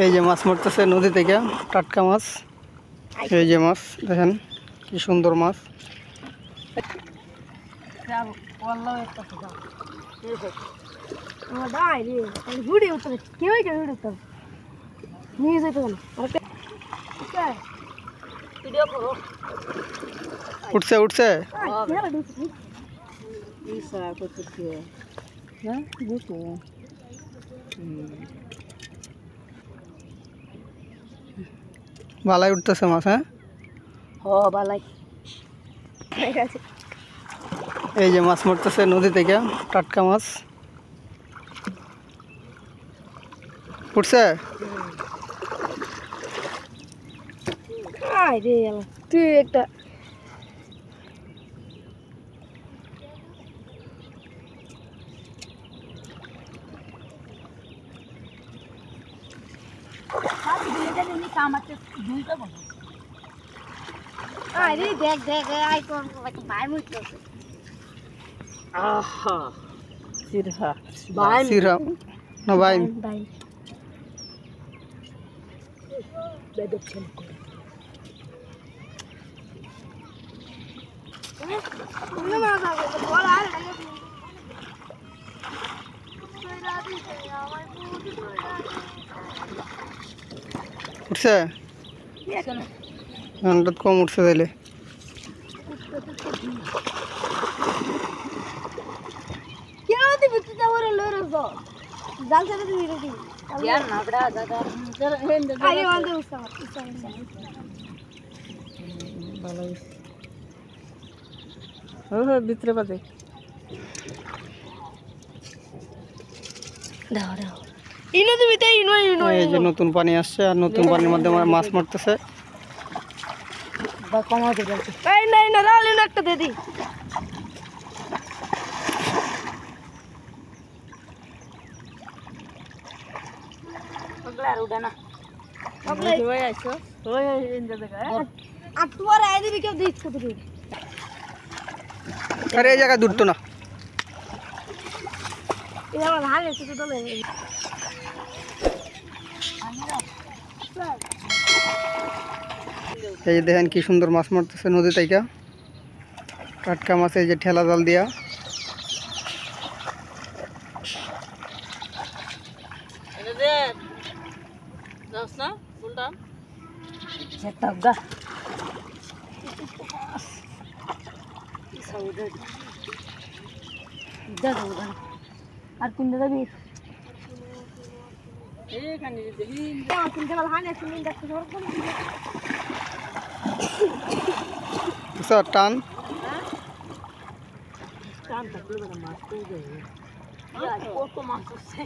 এই যে মাছ মারতেছে নদী থেকে, টাটকা মাছ। এই যে মাছ দেখেন কি সুন্দর মাছ। উঠছে উঠছে বালাই উঠতেছে মাছ। হ্যাঁ বালাই। এই যে মাছ মারতেছে নদী থেকে, টাটকা মাছ। উঠছে তুই একটা দেখ দেখ আই তোর ভাই মুইছে আহা সিরহা সিরা না ভাই ভাই বেদক ছেলে করে না না বল আর উঠছে হঠাৎ কম উঠছে তাইলে। কেউ দিবি তুই যাওয়ার লরছ জাল ছেড়ে দিবি রেডি ইয়ার নাগড়া দাদা আরে ওন্দে উসা ভালো ও ভিতরে বাজে দাও দাও ইনো দিবি তাই ইনো ইনো এই যে নতুন পানি আসছে আর নতুন পানির মধ্যে মাছ মারতেছে। বা কমাতে বলছে এই নাই না রালে না একটা দে দি ওগলার উড়া না ওগলা হই আইছো হই ইনজা দেখা আর তুই আই দিবি কেউ দেখছ তুই আরে এই জায়গা দূরতো না। এই আমার হালে তো দলে এই যে দেখেন কি সুন্দর মাছ মারতেছে নদী থেকে, টাটকা মাছ। এই যে ঠেলা জাল দিয়া আর কিনতে যাবি টান কত মাছ হচ্ছে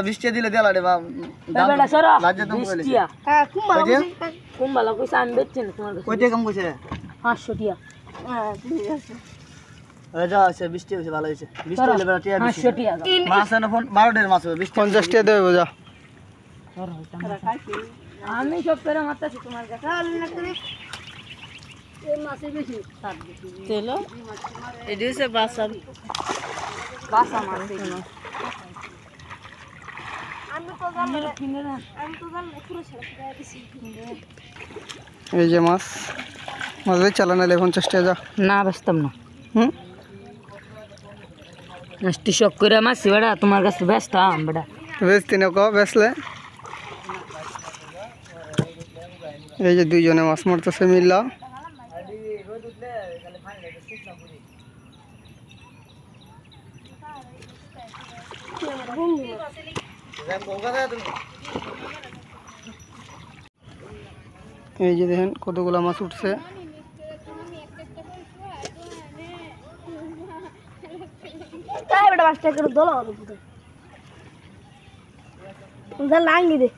বৃষ্টি দিলে দেলা রে কুম্বালা কইছে আমি বেচছি না তোমার কাছে কম কইছে 500 টিয়া বৃষ্টি হয়েছে ভালো হয়েছে। বৃষ্টি হলে 500 টিয়া মাছ না ফোন 12 মাছ হবে 50 টাকা দেবে বোঝা। আমি সব পেরে মারতেছি তোমার কাছে এই মাছে বেশি স্বাদ বেশি চলো এই দিছে বাসা মাছ দেখো আমি তো জানি পুরো ছেড়ে দিছি। এই যে মাছ মাঝে চালান 50 টাকা যা না বেচতাম না নষ্ট শখ করে মাছ বেড়া তোমার কাছে বেচতাম বেড়া বেচতি না বেচলে। এই যে দুইজনে মাছ মারতেছে মিল্লা। এই যে দেখেন কতগুলা মাছ উঠছে। লাঙ্গি দে